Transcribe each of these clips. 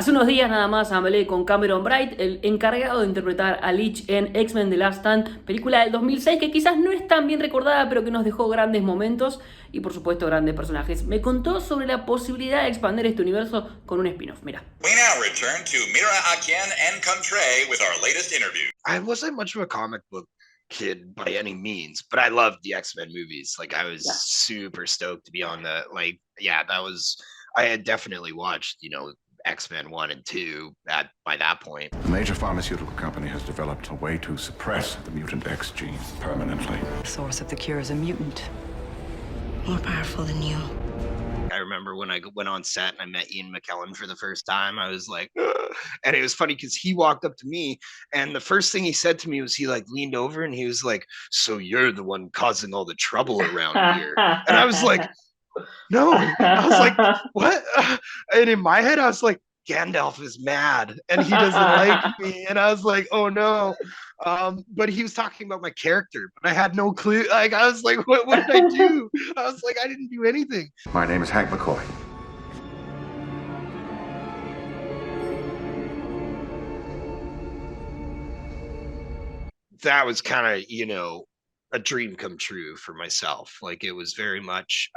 Hace unos días nada más hablé con Cameron Bright, el encargado de interpretar a Leech en X-Men The Last Stand, película del 2006 que quizás no es tan bien recordada, pero que nos dejó grandes momentos y por supuesto grandes personajes. Me contó sobre la posibilidad de expandir este universo con un spin-off. Mira. We now return to Mira Akien and Contre with our latest interview. I wasn't much of a comic book kid by any means, but I loved the X-Men movies. Like I was super stoked to be on the I had definitely watched, X-Men 1 and 2 by that point. A major pharmaceutical company has developed a way to suppress the mutant X gene permanently. The source of the cure is a mutant. More powerful than you. I remember when I went on set and I met Ian McKellen for the first time, I was like, ugh. And it was funny because he walked up to me and the first thing he said to me was he like leaned over and he was like, "So you're the one causing all the trouble around here." And I was like, no. I was like, what? And in my head, I was like, Gandalf is mad and he doesn't like me. And I was like, oh no. But he was talking about my character, but I had no clue. Like, I was like, what did I do? I was like, I didn't do anything. My name is Hank McCoy. That was kind of, a dream come true for myself. Like it was very much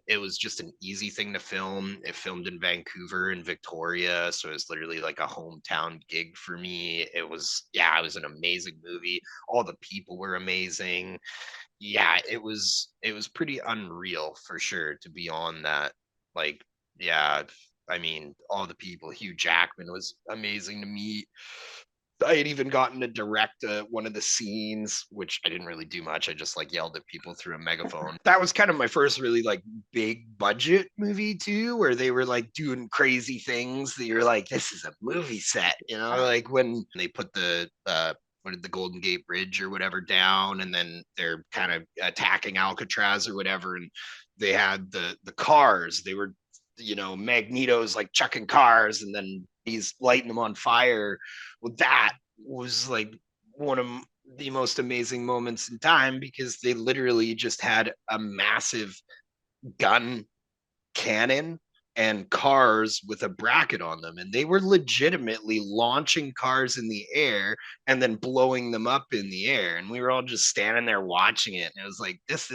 it was just an easy thing to film. It filmed in Vancouver and Victoria, so it was literally like a hometown gig for me. It was an amazing movie. All the people were amazing. It was pretty unreal for sure to be on that. Like I mean, all the people. Hugh Jackman was amazing to meet. I had even gotten to direct one of the scenes, which I didn't really do much. I just like yelled at people through a megaphone. That was kind of my first really like big budget movie too, where they were like doing crazy things that you're like, this is a movie set, like when they put the Golden Gate Bridge or whatever down, and then they're kind of attacking Alcatraz or whatever, and they had the cars. They were, Magneto's like chucking cars, and then he's lighting them on fire. Well, that was like one of the most amazing moments in time because they literally just had a massive gun cannon and cars with a bracket on them, and they were legitimately launching cars in the air and then blowing them up in the air, and we were all just standing there watching it, and it was like, this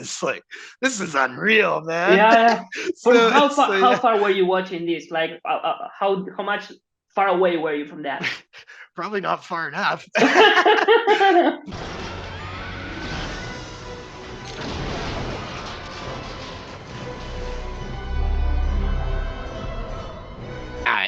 is unreal, man. How far were you watching this? Like how much far away were you from that? Probably not far enough.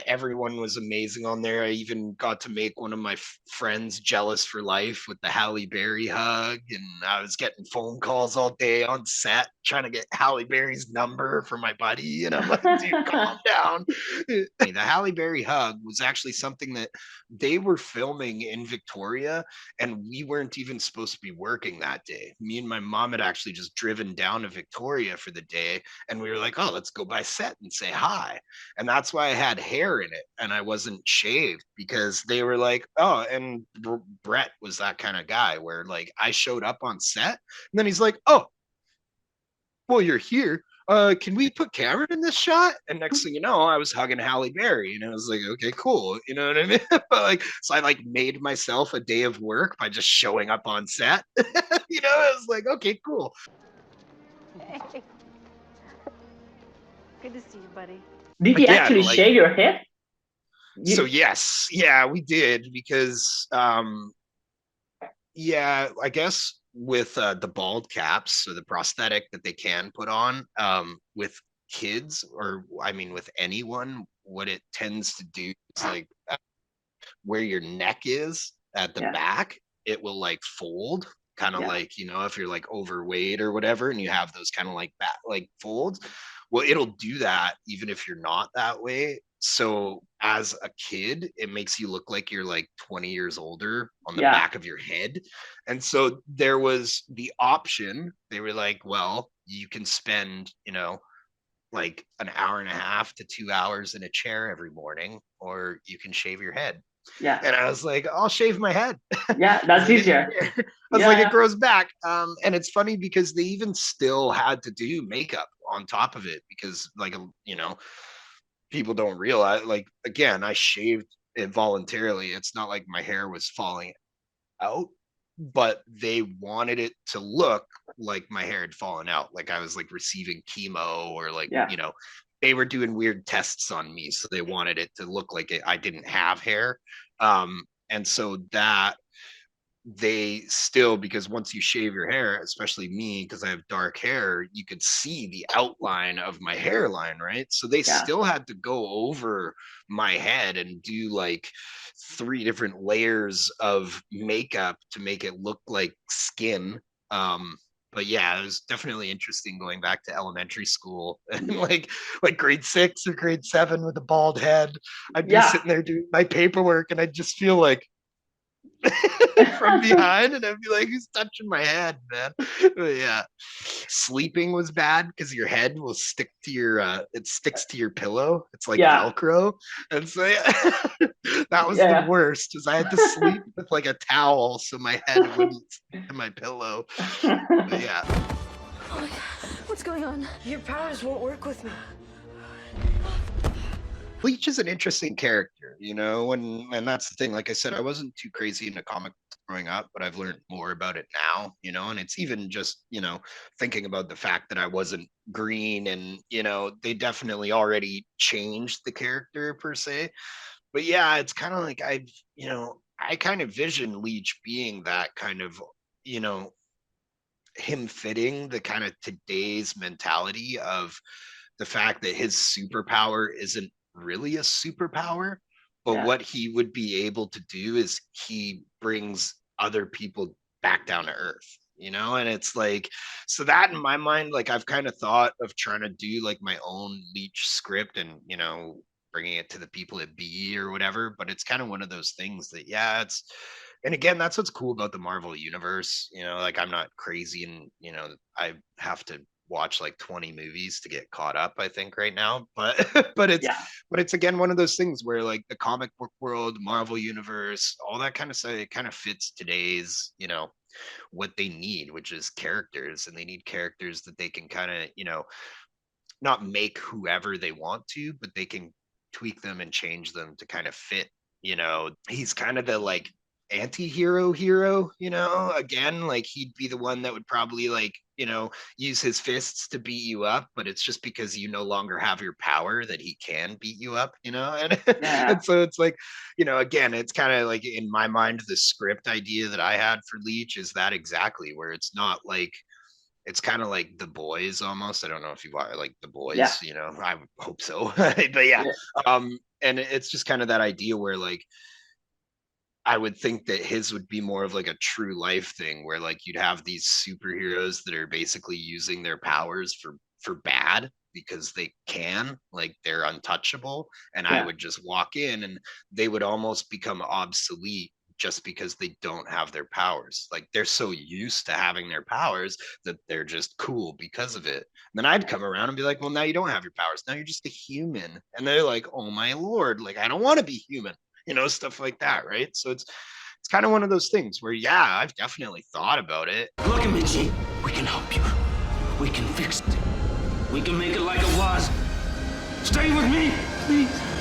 Everyone was amazing on there. I even got to make one of my friends jealous for life with the Halle Berry hug, and I was getting phone calls all day on set trying to get Halle Berry's number for my buddy, and I'm like, dude, calm down. The Halle Berry hug was actually something that they were filming in Victoria, and we weren't even supposed to be working that day. Me and my mom had actually just driven down to Victoria for the day, and we were like, oh, let's go by set and say hi. And that's why I had hair in it and I wasn't shaved, because they were like, oh, and Brett was that kind of guy where like I showed up on set and then he's like, oh, well, you're here. Can we put Cameron in this shot? And next thing you know, I was hugging Halle Berry, and I was like, okay, cool. You know what I mean? But like, so I like made myself a day of work by just showing up on set. I was like, okay, cool. Hey. Good to see you, buddy. Did he actually shave your head? So yes, we did, because I guess with the bald caps or the prosthetic that they can put on, with kids, or I mean with anyone, what it tends to do is like where your neck is at the back, it will like fold, kind of like, if you're like overweight or whatever and you have those kind of like back like folds, well, it'll do that even if you're not that way. So as a kid, it makes you look like you're like 20 years older on the back of your head. And so there was the option. They were like, well, you can spend, like an hour and a half to 2 hours in a chair every morning, or you can shave your head. Yeah. And I was like, I'll shave my head. Yeah, that's easier. I was like, it grows back. And it's funny because they even still had to do makeup on top of it because, like, people don't realize, like, again, I shaved it voluntarily. It's not like my hair was falling out, but they wanted it to look like my hair had fallen out, like I was like receiving chemo, or like, Yeah. you know, they were doing weird tests on me, so they wanted it to look like I didn't have hair. And so that they still, because once you shave your hair, especially me, because I have dark hair, you could see the outline of my hairline, right? So they Yeah. still had to go over my head and do like 3 different layers of makeup to make it look like skin. But yeah, it was definitely interesting going back to elementary school and like grade 6 or grade 7 with a bald head. I'd be Yeah. sitting there doing my paperwork, and I'd just feel like from behind, and I'd be like, who's touching my head, man? But yeah, sleeping was bad because your head will stick to your it sticks to your pillow. It's like Yeah. Velcro. And so yeah, that was Yeah. the worst, because I had to sleep with like a towel so my head wouldn't stick to my pillow. But yeah. Oh my God. What's going on? Your powers won't work with me. Leech is an interesting character, you know, and that's the thing. Like I said, I wasn't too crazy into comics growing up, but I've learned more about it now, you know, and it's even just, you know, thinking about the fact that I wasn't green, and, you know, they definitely already changed the character per se. But yeah, it's kind of like you know, I kind of vision Leech being that kind of, you know, him fitting the kind of today's mentality of the fact that his superpower isn't really a superpower, but Yeah. what he would be able to do is he brings other people back down to earth, you know? And it's like, so that in my mind, like I've kind of thought of trying to do like my own Leech script and, you know, bringing it to the people at BE or whatever. But it's kind of one of those things that, yeah, it's, and again, that's what's cool about the Marvel universe, you know, like I'm not crazy, and, you know, I have to watch like 20 movies to get caught up, I think, right now. But Yeah. but it's again one of those things where like the comic book world, Marvel universe, all that kind of stuff, it kind of fits today's, you know, what they need, which is characters. And they need characters that they can kind of, you know, not make whoever they want to, but they can tweak them and change them to kind of fit, you know. He's kind of the like anti-hero hero, you know, again, like he'd be the one that would probably like, you know, use his fists to beat you up, but it's just because you no longer have your power that he can beat you up, you know. And Yeah. and so it's like, you know, again, it's kind of like in my mind the script idea that I had for Leech is that exactly, where it's not like, it's kind of like The Boys almost. I don't know if you watch like The Boys, Yeah. you know, I would hope so. But yeah. Yeah. And it's just kind of that idea where like I would think that his would be more of like a true life thing, where like you'd have these superheroes that are basically using their powers for bad because they can, like they're untouchable, and I Yeah. would just walk in and they would almost become obsolete just because they don't have their powers. Like they're so used to having their powers that they're just cool because of it. And then I'd come around and be like, well, now you don't have your powers. Now you're just a human. And they're like, oh my Lord, like I don't want to be human, you know, stuff like that, right? So it's kind of one of those things where, yeah, I've definitely thought about it. Look at me, G. We can help you. We can fix it. We can make it like it was. Stay with me, please.